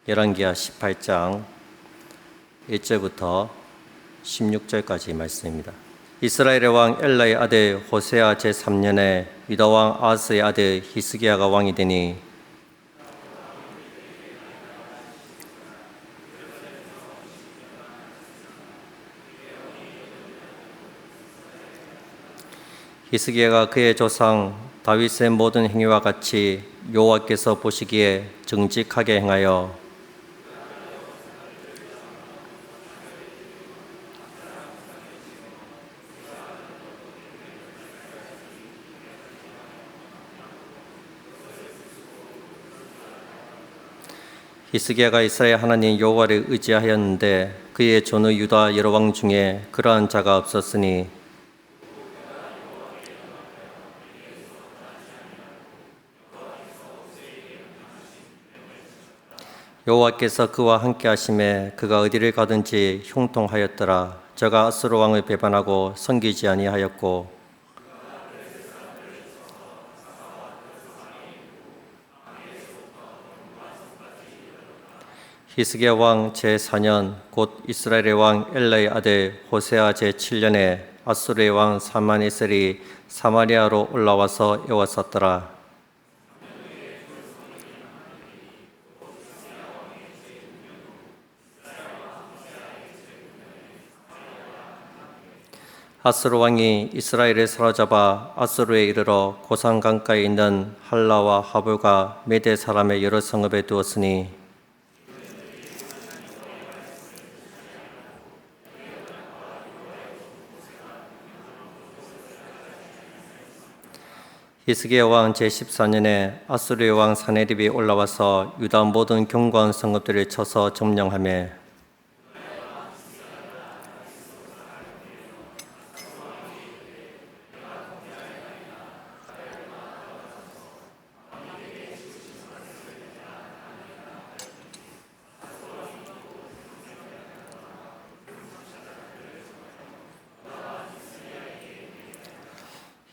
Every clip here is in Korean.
열왕기하 18장 1절부터 16절까지 말씀입니다. 이스라엘의 왕 엘라의 아들 호세아 제3년에 유다 왕 아하스의 아들 히스기야가 왕이 되니 히스기야가 그의 조상 다윗의 모든 행위와 같이 여호와께서 보시기에 정직하게 행하여 히스기야가 이스라엘 하나님 여호와를 의지하였는데 그의 전후 유다 여러 왕 중에 그러한 자가 없었으니 여호와께서 그와 함께 하심에 그가 어디를 가든지 형통하였더라. 저가 아수르 왕을 배반하고 섬기지 아니하였고 히스기야 왕 제4년 곧 이스라엘의 왕 엘라의 아들 호세아 제7년에 아수르의 왕 살마네셀이 사마리아로 올라와서 에워쌌더라. 아수르 왕이 이스라엘을 사로잡아 아수르에 이르러 고산 강가에 있는 할라와 하볼과 메대 사람의 여러 성읍에 두었으니 히스기야 왕 제14년에 아수르의 왕 사네립이 올라와서 유다 모든 견고한 성읍들을 쳐서 점령하며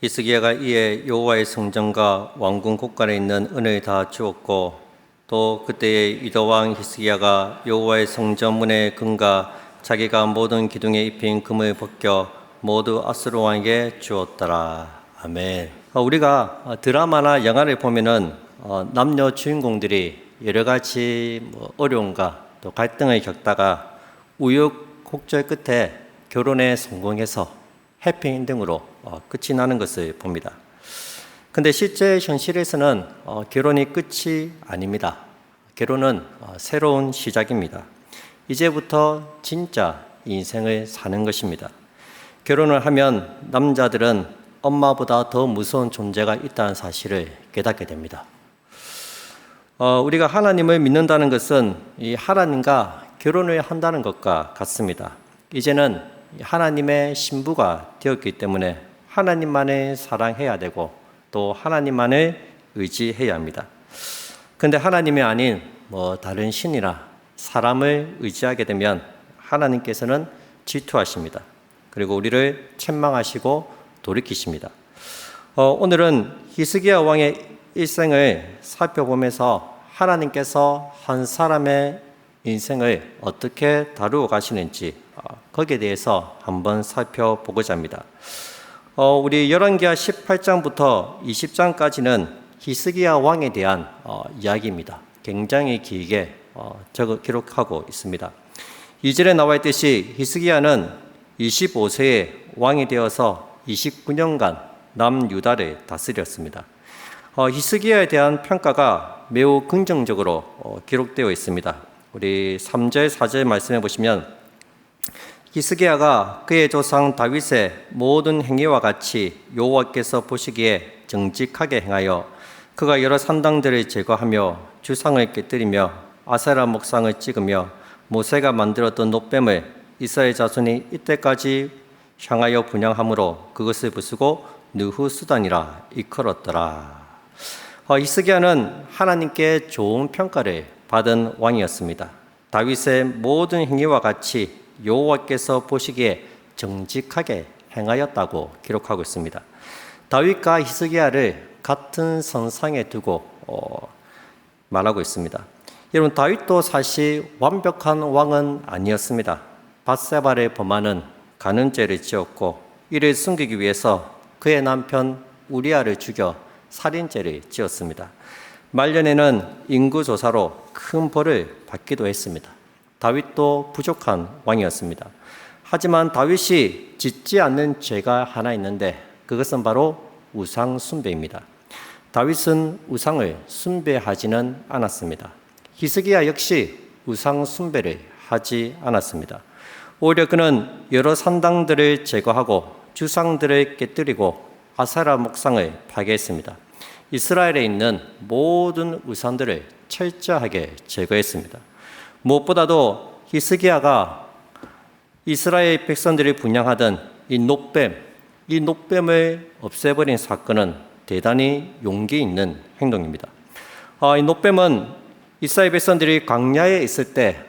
히스기야가 이에 여호와의 성전과 왕궁 곳간에 있는 은을 다 주었고 또 그때에 유다 왕 히스기야가 여호와의 성전 문의 금과 자기가 모든 기둥에 입힌 금을 벗겨 모두 아수르 왕에게 주었더라. 아멘. 우리가 드라마나 영화를 보면은 남녀 주인공들이 여러 가지 어려움과 또 갈등을 겪다가 우여곡절 끝에 결혼에 성공해서 해피엔딩으로 끝이 나는 것을 봅니다. 근데 실제 현실에서는 결혼이 끝이 아닙니다. 결혼은 새로운 시작입니다. 이제부터 진짜 인생을 사는 것입니다. 결혼을 하면 남자들은 엄마보다 더 무서운 존재가 있다는 사실을 깨닫게 됩니다. 우리가 하나님을 믿는다는 것은 이 하나님과 결혼을 한다는 것과 같습니다. 이제는 하나님의 신부가 되었기 때문에 하나님만을 사랑해야 되고 또 하나님만을 의지해야 합니다. 근데 하나님이 아닌 다른 신이나 사람을 의지하게 되면 하나님께서는 질투하십니다. 그리고 우리를 책망하시고 돌이키십니다. 오늘은 히스기야 왕의 일생을 살펴보면서 하나님께서 한 사람의 인생을 어떻게 다루어 가시는지 거기에 대해서 한번 살펴보고자 합니다. 우리 열왕기하 18장부터 20장까지는 히스기야 왕에 대한 이야기입니다. 굉장히 길게 기록하고 있습니다. 2절에 나와 있듯이 히스기야는 25세에 왕이 되어서 29년간 남유다를 다스렸습니다. 히스기야에 대한 평가가 매우 긍정적으로 기록되어 있습니다. 우리 3절, 4절 말씀해 보시면 히스기야가 그의 조상 다윗의 모든 행위와 같이 여호와께서 보시기에 정직하게 행하여 그가 여러 산당들을 제거하며 주상을 깨뜨리며 아세라 목상을 찍으며 모세가 만들었던 놋뱀을 이스라엘 자손이 이때까지 향하여 분향함으로 그것을 부수고 느후수단이라 일컬었더라. 히스기야는 하나님께 좋은 평가를 받은 왕이었습니다. 다윗의 모든 행위와 같이 여호와께서 보시기에 정직하게 행하였다고 기록하고 있습니다. 다윗과 히스기야를 같은 선상에 두고 말하고 있습니다. 여러분, 다윗도 사실 완벽한 왕은 아니었습니다. 밧세바를 범하는 간음죄를 지었고 이를 숨기기 위해서 그의 남편 우리아를 죽여 살인죄를 지었습니다. 말년에는 인구조사로 큰 벌을 받기도 했습니다. 다윗도 부족한 왕이었습니다. 하지만 다윗이 짓지 않는 죄가 하나 있는데 그것은 바로 우상 숭배입니다. 다윗은 우상을 숭배하지는 않았습니다. 히스기야 역시 우상 숭배를 하지 않았습니다. 오히려 그는 여러 산당들을 제거하고 주상들을 깨뜨리고 아세라 목상을 파괴했습니다. 이스라엘에 있는 모든 우상들을 철저하게 제거했습니다. 무엇보다도 히스기야가 이스라엘 백성들이 분양하던 이 놋뱀을 없애버린 사건은 대단히 용기 있는 행동입니다. 이 놋뱀은 이스라엘 백성들이 광야에 있을 때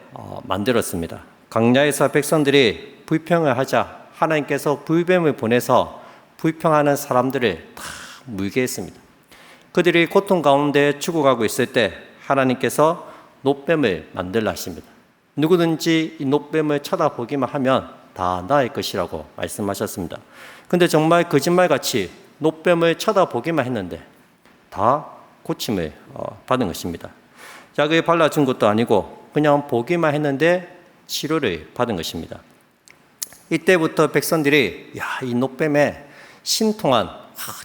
만들었습니다. 광야에서 백성들이 불평을 하자 하나님께서 불뱀을 보내서 불평하는 사람들을 다 물게 했습니다. 그들이 고통 가운데 죽어가고 있을 때 하나님께서 놋뱀을 만들라 하십니다. 누구든지 이 놋뱀을 쳐다보기만 하면 다 나을 것이라고 말씀하셨습니다. 근데 정말 거짓말같이 놋뱀을 쳐다보기만 했는데 다 고침을 받은 것입니다. 약을 발라준 것도 아니고 그냥 보기만 했는데 치료를 받은 것입니다. 이때부터 백성들이 이 놋뱀에 신통한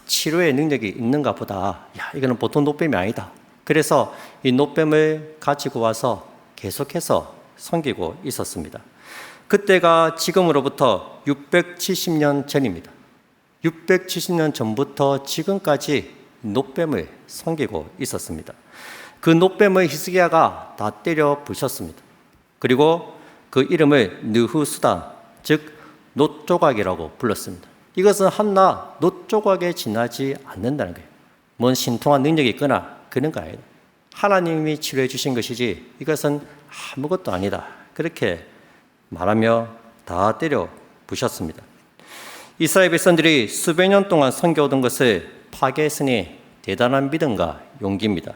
치료의 능력이 있는가 보다. 이거는 보통 놋뱀이 아니다. 그래서 이 놋뱀을 가지고 와서 계속해서 섬기고 있었습니다. 그때가 지금으로부터 670년 전입니다. 670년 전부터 지금까지 놋뱀을 섬기고 있었습니다. 그 놋뱀을 히스기야가 다 때려 부셨습니다. 그리고 그 이름을 느후수단, 즉 놋조각이라고 불렀습니다. 이것은 한낱 놋조각에 지나지 않는다는 거예요. 뭔 신통한 능력이 있거나 그런 거 아니다. 하나님이 치료해 주신 것이지 이것은 아무것도 아니다. 그렇게 말하며 다 때려 부셨습니다. 이스라엘 백성들이 수백 년 동안 섬겨오던 것을 파괴했으니 대단한 믿음과 용기입니다.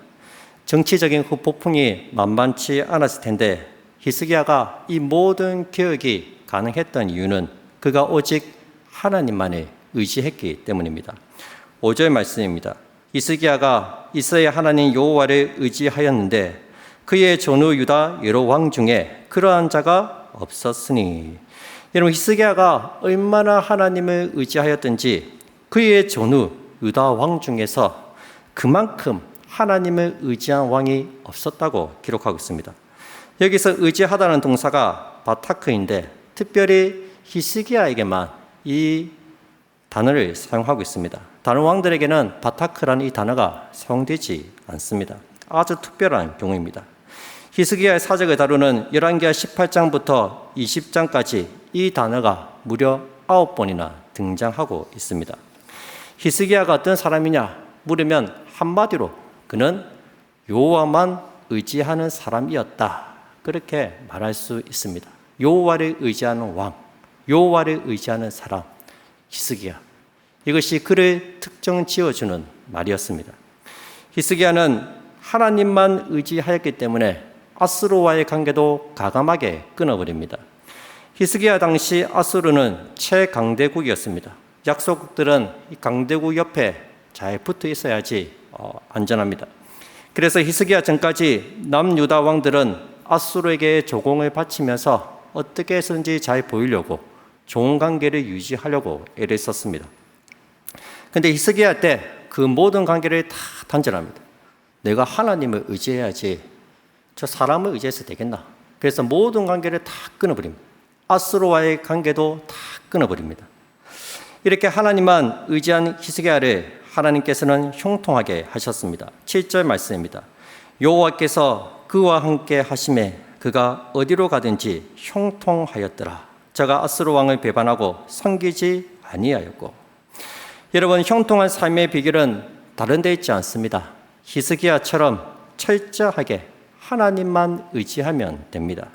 정치적인 후폭풍이 만만치 않았을 텐데 히스기야가 이 모든 개혁이 가능했던 이유는 그가 오직 하나님만을 의지했기 때문입니다. 5절 말씀입니다. 히스기야가 이스라엘 하나님 여호와를 의지하였는데 그의 전후 유다 여러 왕 중에 그러한 자가 없었으니. 여러분, 히스기야가 얼마나 하나님을 의지하였든지 그의 전후 유다 왕 중에서 그만큼 하나님을 의지한 왕이 없었다고 기록하고 있습니다. 여기서 의지하다는 동사가 바타크인데 특별히 히스기야에게만 이 단어를 사용하고 있습니다. 다른 왕들에게는 바타크라는 이 단어가 사용되지 않습니다. 아주 특별한 경우입니다. 히스기야의 사적을 다루는 열왕기하 18장부터 20장까지 이 단어가 무려 9번이나 등장하고 있습니다. 히스기야가 어떤 사람이냐 물으면 한마디로 그는 여호와만 의지하는 사람이었다. 그렇게 말할 수 있습니다. 여호와를 의지하는 왕, 여호와를 의지하는 사람, 히스기야. 이것이 그를 특정 지어주는 말이었습니다. 히스기야는 하나님만 의지하였기 때문에 아수르와의 관계도 가감하게 끊어버립니다. 히스기야 당시 아수르는 최강대국이었습니다. 약소국들은 이 강대국 옆에 잘 붙어 있어야지 안전합니다. 그래서 히스기야 전까지 남유다 왕들은 아수르에게 조공을 바치면서 어떻게 해서든지 잘 보이려고 좋은 관계를 유지하려고 애를 썼습니다. 그런데 히스기야 때 그 모든 관계를 다 단절합니다. 내가 하나님을 의지해야지 저 사람을 의지해서 되겠나. 그래서 모든 관계를 다 끊어버립니다. 아수르와의 관계도 다 끊어버립니다. 이렇게 하나님만 의지한 히스기야를 하나님께서는 형통하게 하셨습니다. 7절 말씀입니다. 여호와께서 그와 함께 하심에 그가 어디로 가든지 형통하였더라. 저가 아수르 왕을 배반하고 섬기지 아니하였고. 여러분, 형통한 삶의 비결은 다른 데 있지 않습니다. 히스기야처럼 철저하게 하나님만 의지하면 됩니다.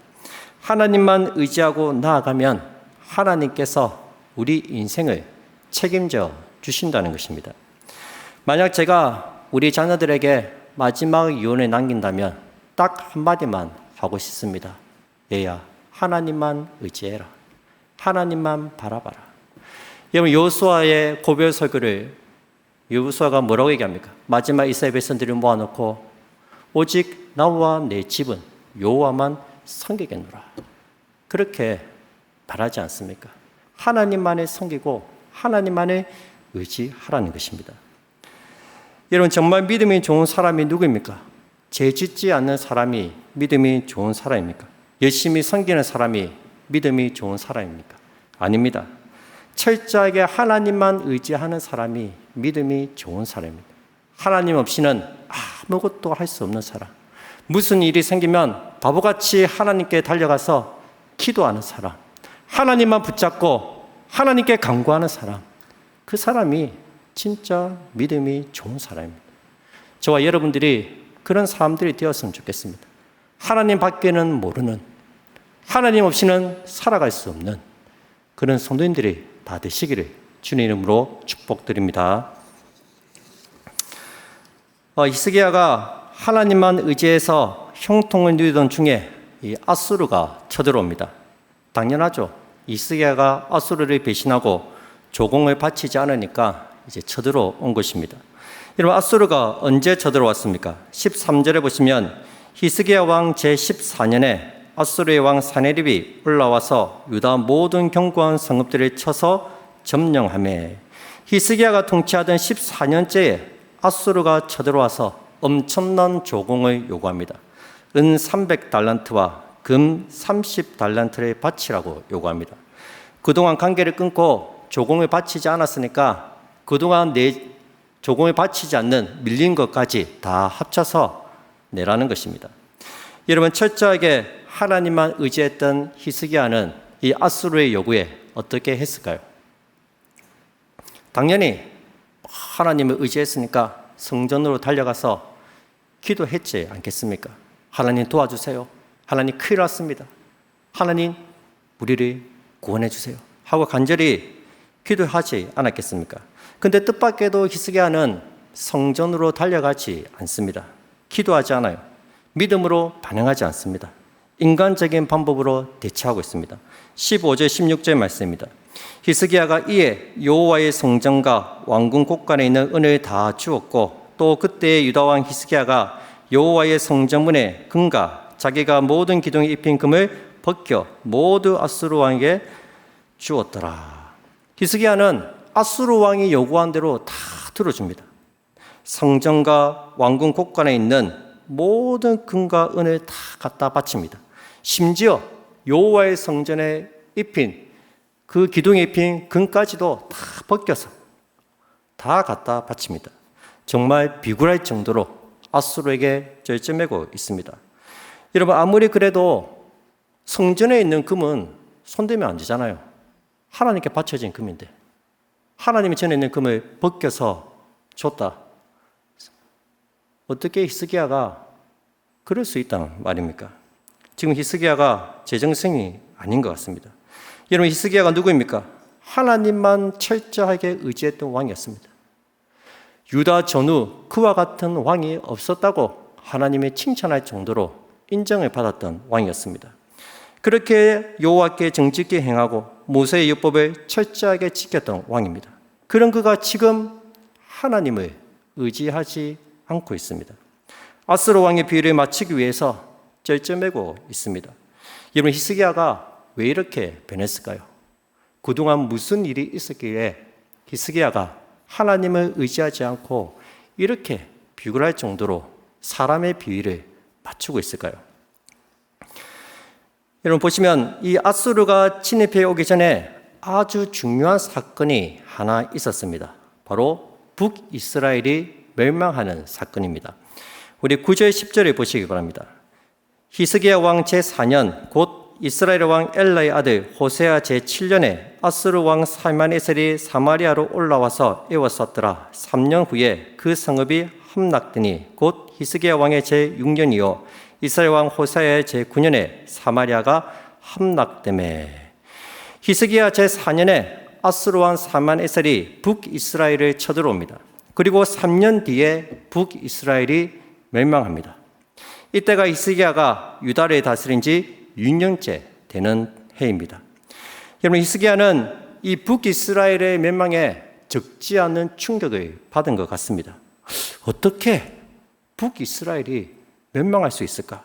하나님만 의지하고 나아가면 하나님께서 우리 인생을 책임져 주신다는 것입니다. 만약 제가 우리 자녀들에게 마지막 유언을 남긴다면 딱 한마디만 하고 싶습니다. 얘야, 하나님만 의지해라. 하나님만 바라봐라. 여러분, 여호수아의 고별 설교를 여호수아가 뭐라고 얘기합니까? 마지막 이스라엘 백성들을 모아놓고 오직 나와 내 집은 여호와만 섬기겠노라. 그렇게 바라지 않습니까? 하나님만을 섬기고 하나님만을 의지하라는 것입니다. 여러분, 정말 믿음이 좋은 사람이 누구입니까? 죄 짓지 않는 사람이 믿음이 좋은 사람입니까? 열심히 섬기는 사람이 믿음이 좋은 사람입니까? 아닙니다. 철저하게 하나님만 의지하는 사람이 믿음이 좋은 사람입니다. 하나님 없이는 아무것도 할 수 없는 사람. 무슨 일이 생기면 바보같이 하나님께 달려가서 기도하는 사람. 하나님만 붙잡고 하나님께 간구하는 사람. 그 사람이 진짜 믿음이 좋은 사람입니다. 저와 여러분들이 그런 사람들이 되었으면 좋겠습니다. 하나님 밖에는 모르는, 하나님 없이는 살아갈 수 없는 그런 성도님들이 다 되시기를 주님 이름으로 축복드립니다. 히스기야가 하나님만 의지해서 형통을 누리던 중에 이 아수르가 쳐들어옵니다. 당연하죠. 히스기야가 아수르를 배신하고 조공을 바치지 않으니까 이제 쳐들어온 것입니다. 여러분, 아수르가 언제 쳐들어왔습니까? 13절에 보시면 히스기야 왕 제14년에 아수르의 왕 사네립이 올라와서 유다 모든 견고한 성읍들을 쳐서 점령하매 히스기야가 통치하던 14년째에 아수르가 쳐들어와서 엄청난 조공을 요구합니다. 은 300달란트와 금 30달란트를 바치라고 요구합니다. 그동안 관계를 끊고 조공을 바치지 않았으니까 그동안 조공을 바치지 않는 밀린 것까지 다 합쳐서 내라는 것입니다. 여러분, 철저하게 하나님만 의지했던 히스기야는 이 아수르의 요구에 어떻게 했을까요? 당연히 하나님을 의지했으니까 성전으로 달려가서 기도했지 않겠습니까? 하나님 도와주세요. 하나님 큰일 났습니다. 하나님 우리를 구원해 주세요. 하고 간절히 기도하지 않았겠습니까? 근데 뜻밖에도 히스기야는 성전으로 달려가지 않습니다. 기도하지 않아요. 믿음으로 반응하지 않습니다. 인간적인 방법으로 대처하고 있습니다. 15절 16절 말씀입니다. 히스기야가 이에 여호와의 성전과 왕궁 곳간에 있는 은을 다 주었고 또 그때 유다 왕 히스기야가 여호와의 성전문에 금과 자기가 모든 기둥에 입힌 금을 벗겨 모두 아수르 왕에게 주었더라. 히스기야는 아수르 왕이 요구한 대로 다 들어줍니다. 성전과 왕궁 곳간에 있는 모든 금과 은을 다 갖다 바칩니다. 심지어 여호와의 성전에 입힌 그 기둥에 입힌 금까지도 다 벗겨서 다 갖다 바칩니다. 정말 비굴할 정도로 아수르에게 절제매고 있습니다. 여러분, 아무리 그래도 성전에 있는 금은 손대면 안 되잖아요. 하나님께 바쳐진 금인데 하나님이 전에 있는 금을 벗겨서 줬다. 어떻게 히스기야가 그럴 수 있다는 말입니까? 지금 히스기야가 제정신이 아닌 것 같습니다. 여러분, 히스기야가 누구입니까? 하나님만 철저하게 의지했던 왕이었습니다. 유다 전후 그와 같은 왕이 없었다고 하나님이 칭찬할 정도로 인정을 받았던 왕이었습니다. 그렇게 여호와께 정직히 행하고 모세의 율법을 철저하게 지켰던 왕입니다. 그런 그가 지금 하나님을 의지하지 않고 있습니다. 아수르 왕의 비위를 맞추기 위해서 절제매고 있습니다. 여러분, 히스기야가 왜 이렇게 변했을까요? 그동안 무슨 일이 있었기에 히스기야가 하나님을 의지하지 않고 이렇게 비굴할 정도로 사람의 비위를 맞추고 있을까요? 여러분, 보시면 이 아수르가 침입해 오기 전에 아주 중요한 사건이 하나 있었습니다. 바로 북이스라엘이 멸망하는 사건입니다. 우리 9절 10절을 보시기 바랍니다. 히스기야 왕 제4년 곧 이스라엘 왕 엘라의 아들 호세아 제7년에 아수르 왕 살만에셀이 사마리아로 올라와서 에워쌌더라. 3년 후에 그 성읍이 함락되니 곧 히스기야 왕의 제6년이요 이스라엘 왕 호세아의 제9년에 사마리아가 함락되매 히스기야 제4년에 아수르 왕 살만에셀이 북이스라엘을 쳐들어옵니다. 그리고 3년 뒤에 북이스라엘이 멸망합니다. 이때가 히스기야가 유다를 다스린 지 6년째 되는 해입니다. 여러분, 히스기야는 이 북이스라엘의 멸망에 적지 않은 충격을 받은 것 같습니다. 어떻게 북이스라엘이 멸망할 수 있을까?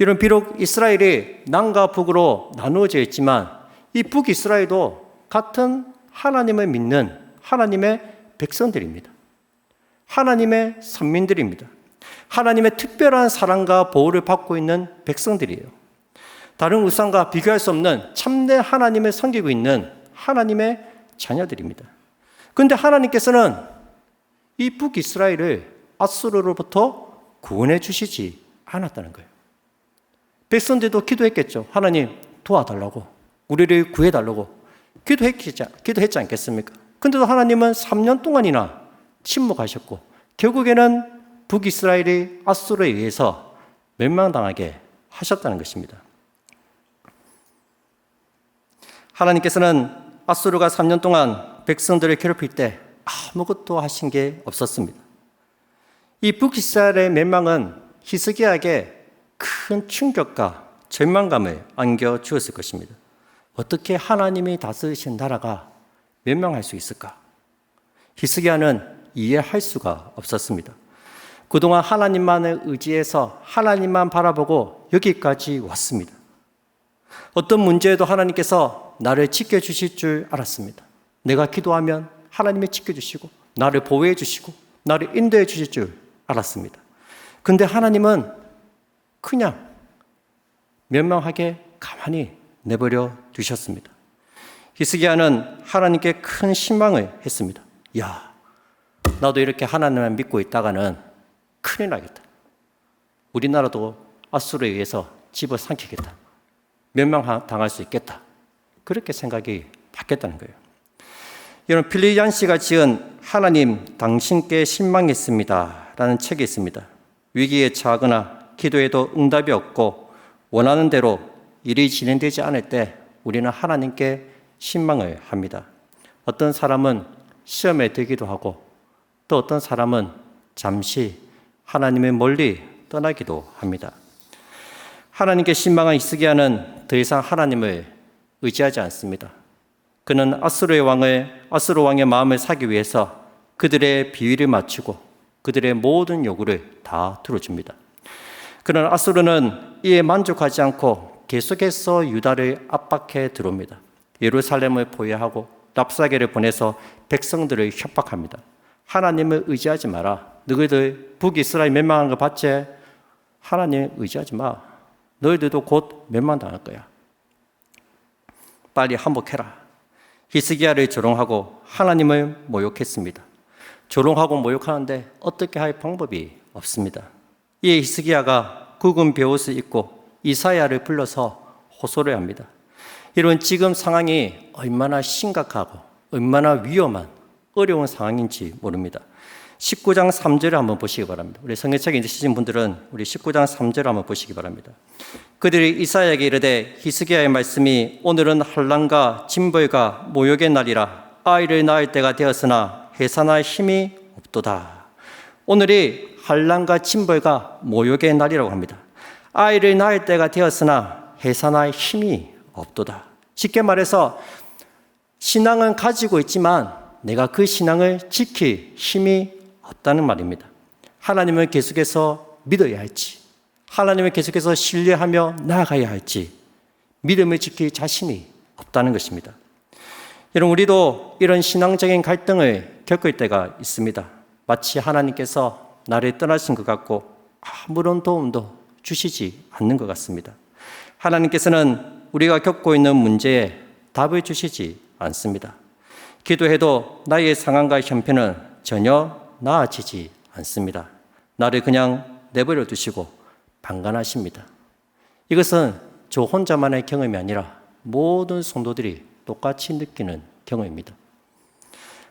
여러분, 비록 이스라엘이 남과 북으로 나누어져 있지만 이 북이스라엘도 같은 하나님을 믿는 하나님의 백성들입니다. 하나님의 선민들입니다. 하나님의 특별한 사랑과 보호를 받고 있는 백성들이에요. 다른 우상과 비교할 수 없는 참된 하나님을 섬기고 있는 하나님의 자녀들입니다. 그런데 하나님께서는 이 북이스라엘을 아수르로부터 구원해 주시지 않았다는 거예요. 백성들도 기도했겠죠. 하나님 도와달라고, 우리를 구해달라고 기도했지 않겠습니까? 그런데도 하나님은 3년 동안이나 침묵하셨고 결국에는 북이스라엘이 아수르에 의해서 멸망당하게 하셨다는 것입니다. 하나님께서는 아수르가 3년 동안 백성들을 괴롭힐 때 아무것도 하신 게 없었습니다. 이 북이스라엘의 멸망은 히스기야에게 큰 충격과 절망감을 안겨주었을 것입니다. 어떻게 하나님이 다스리신 나라가 멸망할 수 있을까? 히스기야는 이해할 수가 없었습니다. 그동안 하나님만을 의지해서 하나님만 바라보고 여기까지 왔습니다. 어떤 문제에도 하나님께서 나를 지켜주실 줄 알았습니다. 내가 기도하면 하나님이 지켜주시고 나를 보호해 주시고 나를 인도해 주실 줄 알았습니다. 그런데 하나님은 그냥 멸망하게 가만히 내버려 두셨습니다. 히스기야는 하나님께 큰 실망을 했습니다. 야, 나도 이렇게 하나님만 믿고 있다가는 큰일 나겠다. 우리나라도 아수르에 의해서 집어삼키겠다. 멸망당할 수 있겠다. 그렇게 생각이 바뀌었다는 거예요. 여러분, 필립 얀시가 지은 하나님 당신께 실망했습니다 라는 책이 있습니다. 위기에 처하거나 기도해도 응답이 없고 원하는 대로 일이 진행되지 않을 때 우리는 하나님께 실망을 합니다. 어떤 사람은 시험에 들기도 하고 또 어떤 사람은 잠시 하나님의 멀리 떠나기도 합니다. 하나님께 실망한 히스기야는 더 이상 하나님을 의지하지 않습니다. 그는 아수르 왕의 마음을 사기 위해서 그들의 비위를 맞추고 그들의 모든 요구를 다 들어줍니다. 그러나 아수르는 이에 만족하지 않고 계속해서 유다를 압박해 들어옵니다. 예루살렘을 포위하고 랍사게를 보내서 백성들을 협박합니다. 하나님을 의지하지 마라. 너희들 북이스라엘 멸망하는 거 봤지? 하나님 의지하지 마. 너희들도 곧 멸망당할 거야. 빨리 항복해라. 히스기야를 조롱하고 하나님을 모욕했습니다. 조롱하고 모욕하는데 어떻게 할 방법이 없습니다. 이에 히스기야가 굵은 베옷을 입고 이사야를 불러서 호소를 합니다. 이런 지금 상황이 얼마나 심각하고 얼마나 위험한 어려운 상황인지 모릅니다. 19장 3절을 한번 보시기 바랍니다. 우리 성경책에 있으신 분들은 우리 19장 3절을 한번 보시기 바랍니다. 그들이 이사야에게 이르되 히스기야의 말씀이 오늘은 환난과 징벌과 모욕의 날이라 아이를 낳을 때가 되었으나 해산할 힘이 없도다. 오늘이 환난과 징벌과 모욕의 날이라고 합니다. 아이를 낳을 때가 되었으나 해산할 힘이 없도다. 쉽게 말해서 신앙은 가지고 있지만 내가 그 신앙을 지킬 힘이 없다는 말입니다. 하나님을 계속해서 믿어야 할지, 하나님을 계속해서 신뢰하며 나아가야 할지 믿음을 지킬 자신이 없다는 것입니다. 여러분, 우리도 이런 신앙적인 갈등을 겪을 때가 있습니다. 마치 하나님께서 나를 떠나신 것 같고 아무런 도움도 주시지 않는 것 같습니다. 하나님께서는 우리가 겪고 있는 문제에 답을 주시지 않습니다. 기도해도 나의 상황과 형편은 전혀 나아지지 않습니다. 나를 그냥 내버려 두시고 방관하십니다. 이것은 저 혼자만의 경험이 아니라 모든 성도들이 똑같이 느끼는 경험입니다.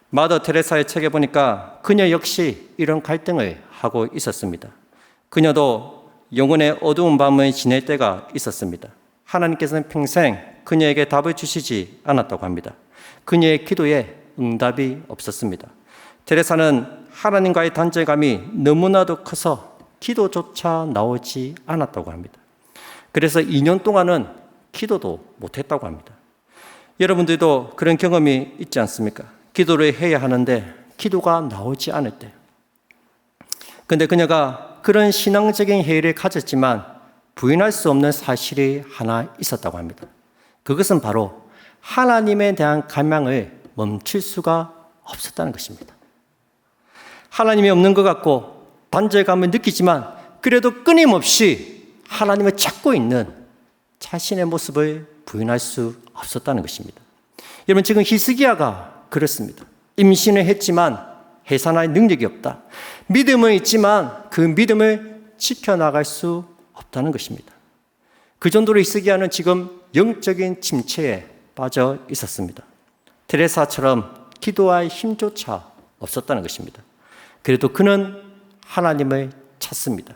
마더 테레사의 책에 보니까 그녀 역시 이런 갈등을 하고 있었습니다. 그녀도 영혼의 어두운 밤을 지낼 때가 있었습니다. 하나님께서는 평생 그녀에게 답을 주시지 않았다고 합니다. 그녀의 기도에 응답이 없었습니다. 테레사는 하나님과의 단절감이 너무나도 커서 기도조차 나오지 않았다고 합니다. 그래서 2년 동안은 기도도 못했다고 합니다. 여러분들도 그런 경험이 있지 않습니까? 기도를 해야 하는데 기도가 나오지 않을 때. 그런데 그녀가 그런 신앙적인 회의를 가졌지만 부인할 수 없는 사실이 하나 있었다고 합니다. 그것은 바로 하나님에 대한 갈망을 멈출 수가 없었다는 것입니다. 하나님이 없는 것 같고 단절감을 느끼지만 그래도 끊임없이 하나님을 찾고 있는 자신의 모습을 부인할 수 없었다는 것입니다. 여러분, 지금 히스기야가 그렇습니다. 임신을 했지만 해산할 능력이 없다. 믿음은 있지만 그 믿음을 지켜나갈 수 없다는 것입니다. 그 정도로 히스기야는 지금 영적인 침체에 빠져 있었습니다. 테레사처럼 기도할 힘조차 없었다는 것입니다. 그래도 그는 하나님을 찾습니다.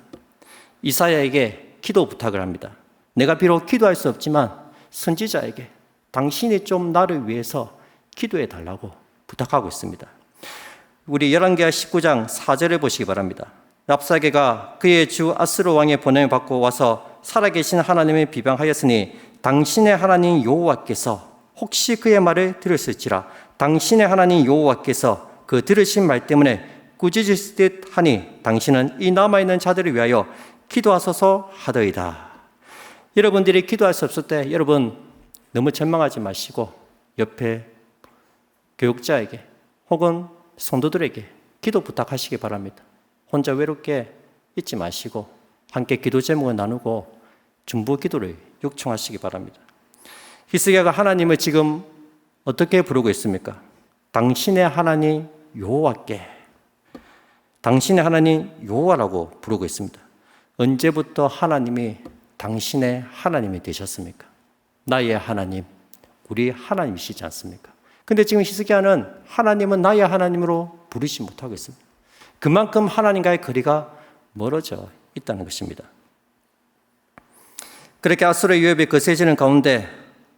이사야에게 기도 부탁을 합니다. 내가 비록 기도할 수 없지만 선지자에게 당신이 좀 나를 위해서 기도해 달라고 부탁하고 있습니다. 우리 열왕기하 19장 4절을 보시기 바랍니다. 랍사게가 그의 주 아스로 왕의 보냄을 받고 와서 살아계신 하나님을 비방하였으니 당신의 하나님 여호와께서 혹시 그의 말을 들으실지라 당신의 하나님 여호와께서 그 들으신 말 때문에 꾸짖으실 듯 하니 당신은 이 남아있는 자들을 위하여 기도하소서 하더이다. 여러분들이 기도할 수 없을 때 여러분 너무 절망하지 마시고 옆에 교육자에게 혹은 성도들에게 기도 부탁하시기 바랍니다. 혼자 외롭게 있지 마시고 함께 기도 제목을 나누고 중보 기도를 요청하시기 바랍니다. 히스기야가 하나님을 지금 어떻게 부르고 있습니까? 당신의 하나님 여호와께, 당신의 하나님 여호와라고 부르고 있습니다. 언제부터 하나님이 당신의 하나님이 되셨습니까? 나의 하나님, 우리 하나님이시지 않습니까? 근데 지금 히스기야는 하나님은 나의 하나님으로 부르지 못하고 있습니다. 그만큼 하나님과의 거리가 멀어져 있다는 것입니다. 그렇게 아수르의 위협이 거세지는 가운데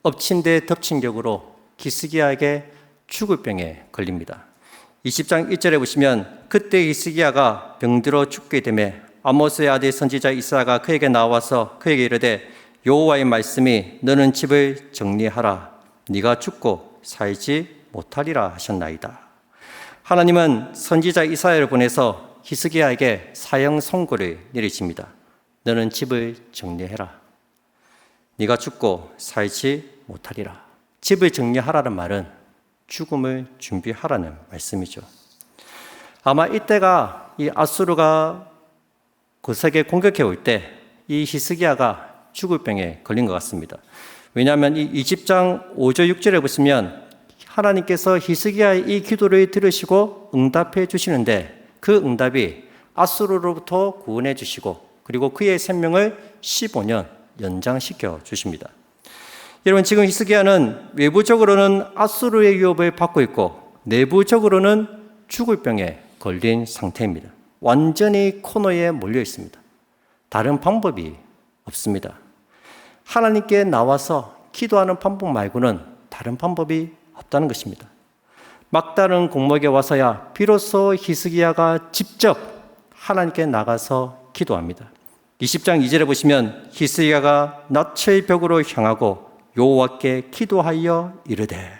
엎친 데 덮친 격으로 히스기야에게 죽을 병에 걸립니다. 20장 1절에 보시면 그때 히스기야가 병들어 죽게 되매 아모스의 아들 선지자 이사야가 그에게 나와서 그에게 이르되 여호와의 말씀이 너는 집을 정리하라 네가 죽고 살지 못하리라 하셨나이다. 하나님은 선지자 이사야를 보내서 히스기야에게 사형 선고를 내리십니다. 너는 집을 정리해라. 네가 죽고 살지 못하리라. 집을 정리하라는 말은 죽음을 준비하라는 말씀이죠. 아마 이때가 이 아수르가 고색에 공격해 올 때 이 히스기야가 죽을 병에 걸린 것 같습니다. 왜냐하면 이 20장 5절 6절에 보시면 하나님께서 히스기야의 이 기도를 들으시고 응답해 주시는데 그 응답이 아수르로부터 구원해 주시고 그리고 그의 생명을 15년 연장시켜 주십니다. 여러분, 지금 히스기야는 외부적으로는 아수르의 위협을 받고 있고 내부적으로는 죽을 병에 걸린 상태입니다. 완전히 코너에 몰려 있습니다. 다른 방법이 없습니다. 하나님께 나와서 기도하는 방법 말고는 다른 방법이 없다는 것입니다. 막다른 공목에 와서야 비로소 히스기야가 직접 하나님께 나가서 기도합니다. 20장 2절에 보시면 히스기야가 낯의 벽으로 향하고 여호와께 기도하여 이르되,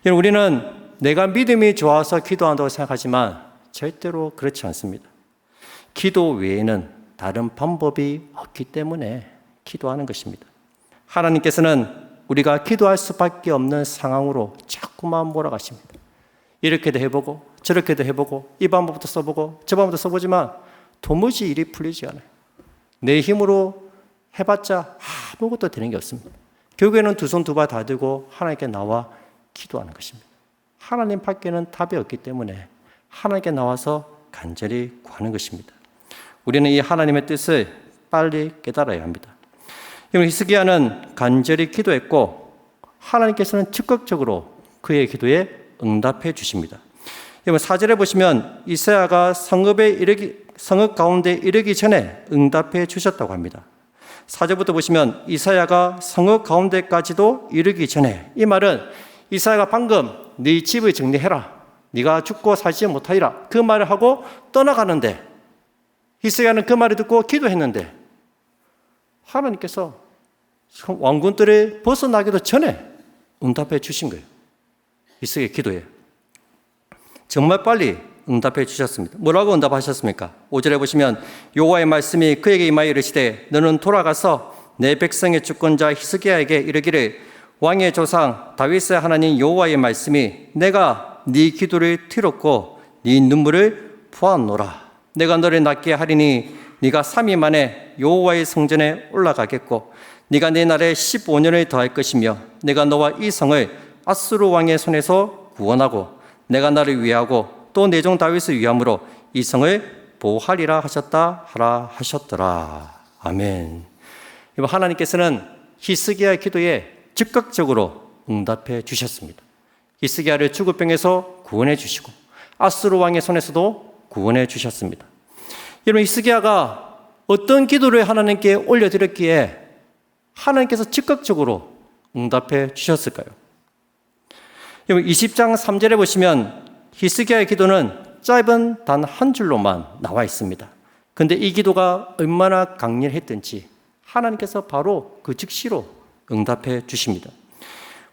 우리는 내가 믿음이 좋아서 기도한다고 생각하지만 절대로 그렇지 않습니다. 기도 외에는 다른 방법이 없기 때문에 기도하는 것입니다. 하나님께서는 우리가 기도할 수밖에 없는 상황으로 자꾸만 몰아가십니다. 이렇게도 해보고 저렇게도 해보고 이 방법부터 써보고 저 방법부터 써보지만 도무지 일이 풀리지 않아요. 내 힘으로 해봤자 아무것도 되는 게 없습니다. 결국에는 두 손 두 발 다 들고 하나님께 나와 기도하는 것입니다. 하나님 밖에는 답이 없기 때문에 하나님께 나와서 간절히 구하는 것입니다. 우리는 이 하나님의 뜻을 빨리 깨달아야 합니다. 히스기야는 간절히 기도했고 하나님께서는 적극적으로 그의 기도에 응답해 주십니다. 4절에 보시면 이사야가 성읍 가운데 이르기 전에 응답해 주셨다고 합니다. 4절부터 보시면 이사야가 성읍 가운데까지도 이르기 전에, 이 말은 이사야가 방금 네 집을 정리해라, 네가 죽고 살지 못하리라 그 말을 하고 떠나가는데 히스기야는 그 말을 듣고 기도했는데 하나님께서 왕군들이 벗어나기도 전에 응답해 주신 거예요. 히스기야 기도에 정말 빨리 응답해 주셨습니다. 뭐라고 응답하셨습니까? 5절에 보시면 여호와의 말씀이 그에게 임하여 이르시되 너는 돌아가서 내 백성의 주권자 히스기야에게 이르기를 왕의 조상 다윗의 하나님 여호와의 말씀이 내가 네 기도를 들었고 네 눈물을 보았노라. 내가 너를 낫게 하리니 네가 3일 만에 여호와의 성전에 올라가겠고 네가 내 날에 15년을 더할 것이며 내가 너와 이 성을 아수르 왕의 손에서 구원하고 내가 나를 위하고 또 내 종 다윗을 위함으로 이 성을 보호하리라 하셨더라. 아멘. 하나님께서는 히스기야의 기도에 즉각적으로 응답해 주셨습니다. 히스기야를 죽을 병에서 구원해 주시고 아수르 왕의 손에서도 구원해 주셨습니다. 여러분, 히스기야가 어떤 기도를 하나님께 올려드렸기에 하나님께서 즉각적으로 응답해 주셨을까요? 여러분, 20장 3절에 보시면 히스기야의 기도는 짧은 단 한 줄로만 나와 있습니다. 그런데 이 기도가 얼마나 강렬했던지 하나님께서 바로 그 즉시로 응답해 주십니다.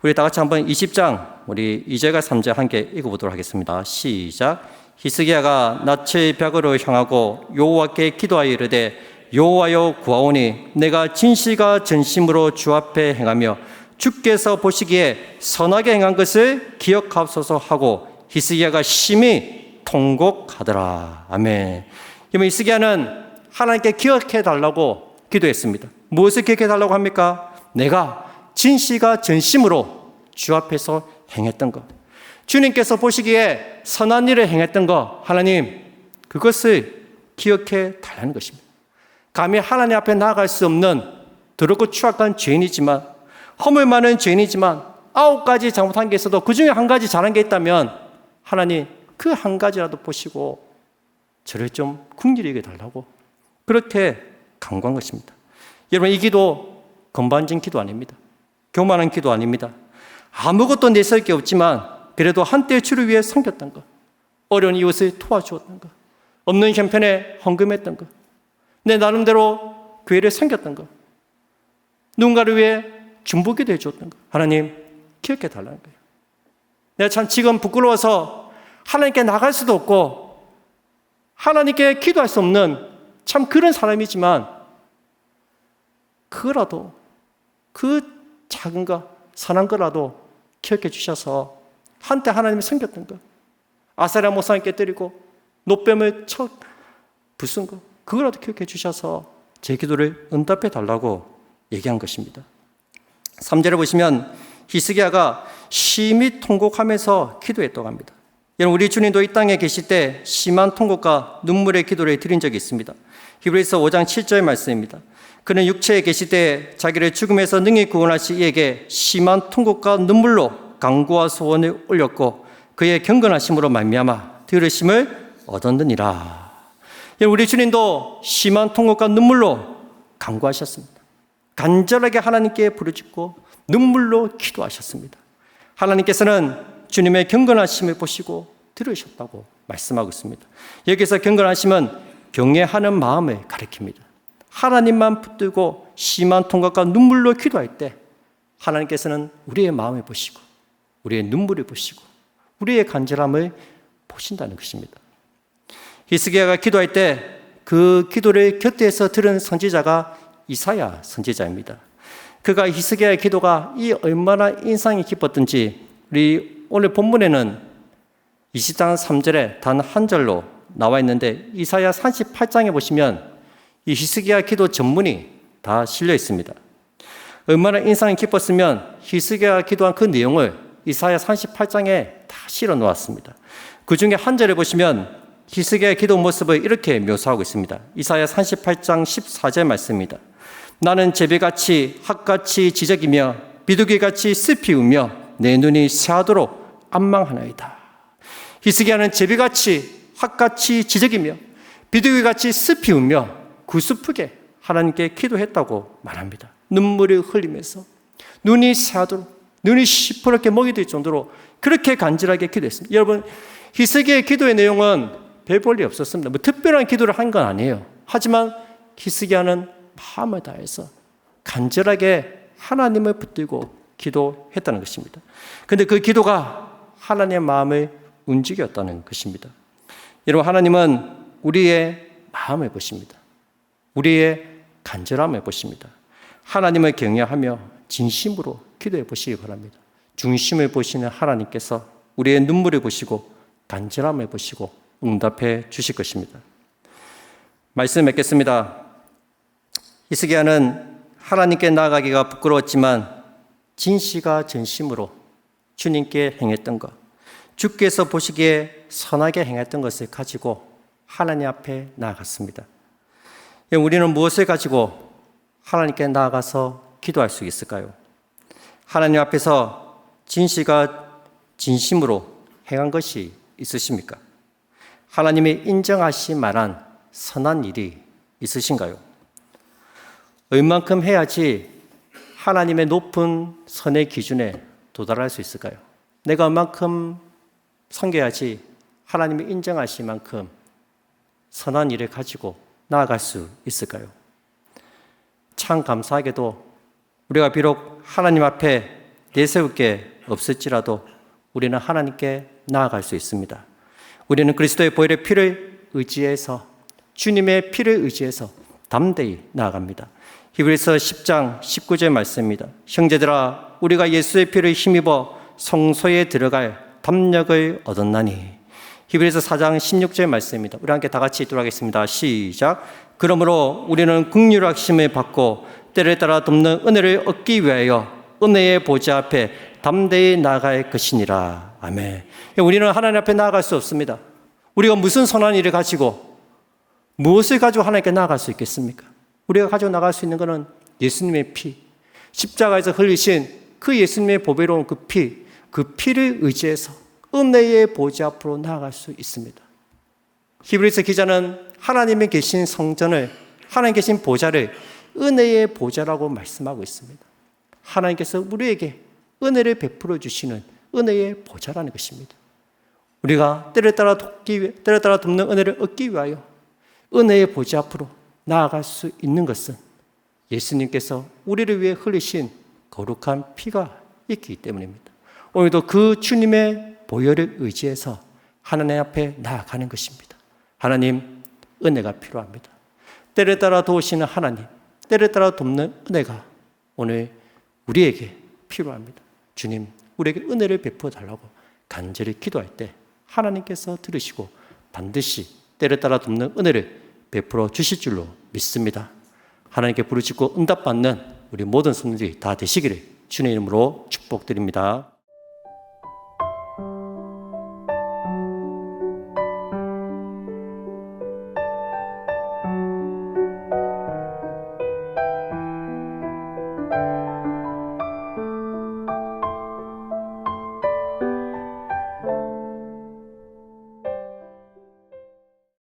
우리 다 같이 한번 20장 우리 2절과 3절 함께 읽어보도록 하겠습니다. 시작. 히스기야가 낯의 벽으로 향하고 여호와께 기도하여 이르되 여호와여 구하오니 내가 진실과 전심으로 주 앞에 행하며 주께서 보시기에 선하게 행한 것을 기억하옵소서 하고 히스기야가 심히 통곡하더라. 아멘. 그러면 히스기야는 하나님께 기억해 달라고 기도했습니다. 무엇을 기억해 달라고 합니까? 내가 진실과 전심으로 주 앞에서 행했던 것, 주님께서 보시기에 선한 일을 행했던 것, 하나님 그것을 기억해 달라는 것입니다. 감히 하나님 앞에 나아갈 수 없는 더럽고 추악한 죄인이지만, 허물 많은 죄인이지만 9가지 잘못한 게 있어도 그 중에 한 가지 잘한 게 있다면 하나님 그 한 가지라도 보시고 저를 좀 긍휼히 여겨 달라고 그렇게 간구한 것입니다. 여러분, 이 기도 건반진 기도 아닙니다. 교만한 기도 아닙니다. 아무것도 내세울 게 없지만 그래도 한때 주를 위해 섬겼던 것, 어려운 이웃을 도와주었던 것, 없는 형편에 헌금했던 것, 내 나름대로 교회를 섬겼던 것, 누군가를 위해 중보기도 해주었던 것, 하나님 기억해 달라는 거예요. 내가 참 지금 부끄러워서 하나님께 나갈 수도 없고 하나님께 기도할 수 없는 참 그런 사람이지만 그거라도, 그 작은 것, 선한 거라도 기억해 주셔서 한때 하나님을 섬겼던 것, 아사랴 목사님께 때리고 노뱀을 쳐 부순 것, 그거라도 기억해 주셔서 제 기도를 응답해 달라고 얘기한 것입니다. 3절에 보시면 히스기야가 심히 통곡하면서 기도했다고 합니다. 여러분, 우리 주님도 이 땅에 계실 때 심한 통곡과 눈물의 기도를 드린 적이 있습니다. 히브리서 5장 7절 말씀입니다. 그는 육체에 계실 때 자기를 죽음에서 능히 구원하시 이에게 심한 통곡과 눈물로 간구와 소원을 올렸고 그의 경건하심으로 말미암아 들으심을 얻었느니라. 우리 주님도 심한 통곡과 눈물로 간구하셨습니다. 간절하게 하나님께 부르짖고 눈물로 기도하셨습니다. 하나님께서는 주님의 경건하심을 보시고 들으셨다고 말씀하고 있습니다. 여기서 경건하심은 경외하는 마음을 가리킵니다. 하나님만 붙들고 심한 통곡과 눈물로 기도할 때 하나님께서는 우리의 마음을 보시고 우리의 눈물을 보시고 우리의 간절함을 보신다는 것입니다. 히스기야가 기도할 때 그 기도를 곁에서 들은 선지자가 이사야 선지자입니다. 그가 히스기야의 기도가 이 얼마나 인상이 깊었던지 우리 오늘 본문에는 20장 3절에 단 한 절로 나와 있는데 이사야 38장에 보시면 이 히스기야 기도 전문이 다 실려 있습니다. 얼마나 인상이 깊었으면 히스기야가 기도한 그 내용을 이사야 38장에 다 실어 놓았습니다. 그 중에 한 절에 보시면 히스기야의 기도 모습을 이렇게 묘사하고 있습니다. 이사야 38장 14절 말씀입니다. 나는 제비같이 핫같이 지적이며 비둘기같이 슬피 우며 내 눈이 새하도록 안망하나이다. 히스기야는 제비같이 핫같이 지적이며 비둘기같이 슬피 우며 구슬프게 하나님께 기도했다고 말합니다. 눈물을 흘리면서 눈이 새하도록, 눈이 시퍼렇게 먹이 될 정도로 그렇게 간절하게 기도했습니다. 여러분, 히스기야의 기도의 내용은 별 볼일 없었습니다. 뭐 특별한 기도를 한 건 아니에요. 하지만 히스기야는 마음을 다해서 간절하게 하나님을 붙들고 기도했다는 것입니다. 그런데 그 기도가 하나님의 마음을 움직였다는 것입니다. 여러분, 하나님은 우리의 마음을 보십니다. 우리의 간절함을 보십니다. 하나님을 경외하며 진심으로 기도해 보시기 바랍니다. 중심을 보시는 하나님께서 우리의 눈물을 보시고 간절함을 보시고 응답해 주실 것입니다. 말씀 맺겠습니다. 히스기야는 하나님께 나아가기가 부끄러웠지만 진실과 전심으로 주님께 행했던 것, 주께서 보시기에 선하게 행했던 것을 가지고 하나님 앞에 나아갔습니다. 우리는 무엇을 가지고 하나님께 나아가서 기도할 수 있을까요? 하나님 앞에서 진실과 진심으로 행한 것이 있으십니까? 하나님이 인정하실 만한 선한 일이 있으신가요? 얼만큼 해야지 하나님의 높은 선의 기준에 도달할 수 있을까요? 내가 얼만큼 섬겨야지 하나님이 인정하실 만큼 선한 일을 가지고 나아갈 수 있을까요? 참 감사하게도 우리가 비록 하나님 앞에 내세울 게 없을지라도 우리는 하나님께 나아갈 수 있습니다. 우리는 그리스도의 보혈의 피를 의지해서, 주님의 피를 의지해서 담대히 나아갑니다. 히브리서 10장 19절 말씀입니다. 형제들아, 우리가 예수의 피를 힘입어 성소에 들어갈 담력을 얻었나니. 히브리서 4장 16절 말씀입니다. 우리 함께 다 같이 읽도록 하겠습니다. 시작. 그러므로 우리는 긍휼의 확신을 받고 때를 따라 돕는 은혜를 얻기 위하여 은혜의 보좌 앞에 담대히 나아갈 것이니라. 아멘. 우리는 하나님 앞에 나아갈 수 없습니다. 우리가 무슨 선한 일을 가지고 무엇을 가지고 하나님께 나아갈 수 있겠습니까? 우리가 가지고 나갈 수 있는 것은 예수님의 피, 십자가에서 흘리신 그 예수님의 보배로운 그 피, 그 피를 의지해서 은혜의 보좌 앞으로 나아갈 수 있습니다. 히브리서 기자는 하나님이 계신 성전을, 하나님 계신 보좌를 은혜의 보좌라고 말씀하고 있습니다. 하나님께서 우리에게 은혜를 베풀어 주시는 은혜의 보좌라는 것입니다. 우리가 때를 따라 돕는 은혜를 얻기 위하여 은혜의 보좌 앞으로 나아갈 수 있는 것은 예수님께서 우리를 위해 흘리신 거룩한 피가 있기 때문입니다. 오늘도 그 주님의 보혈을 의지해서 하나님 앞에 나아가는 것입니다. 하나님, 은혜가 필요합니다. 때를 따라 도우시는 하나님, 때를 따라 돕는 은혜가 오늘 우리에게 필요합니다. 주님, 우리에게 은혜를 베풀어 달라고 간절히 기도할 때 하나님께서 들으시고 반드시 때를 따라 돕는 은혜를 베풀어 주실 줄로 믿습니다. 하나님께 부르짖고 응답받는 우리 모든 성도들이 다 되시기를 주님의 이름으로 축복드립니다.